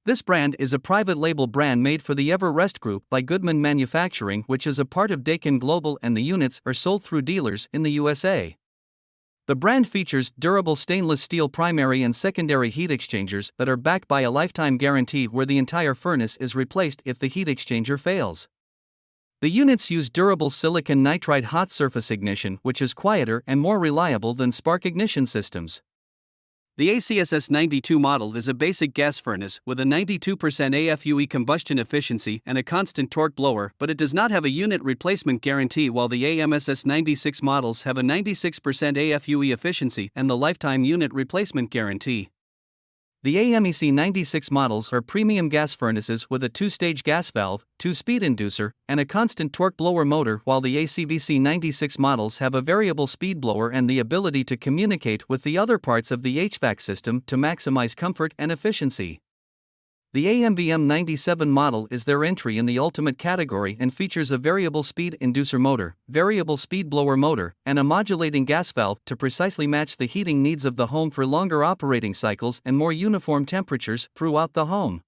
This brand is a private label brand made for the EverRest Group by Goodman Manufacturing, which is a part of Daikin Global, and the units are sold through dealers in the USA. The brand features durable stainless steel primary and secondary heat exchangers that are backed by a lifetime guarantee where the entire furnace is replaced if the heat exchanger fails. The units use durable silicon nitride hot surface ignition, which is quieter and more reliable than spark ignition systems. The ACSS92 model is a basic gas furnace with a 92% AFUE combustion efficiency and a constant torque blower, but it does not have a unit replacement guarantee, while the AMSS96 models have a 96% AFUE efficiency and the lifetime unit replacement guarantee. The AMEC96 models are premium gas furnaces with a 2-stage gas valve, 2-speed inducer, and a constant torque blower motor, while the ACVC96 models have a variable speed blower and the ability to communicate with the other parts of the HVAC system to maximize comfort and efficiency. The AMEC96 model is their entry in the ultimate category and features a variable speed inducer motor, variable speed blower motor, and a modulating gas valve to precisely match the heating needs of the home for longer operating cycles and more uniform temperatures throughout the home.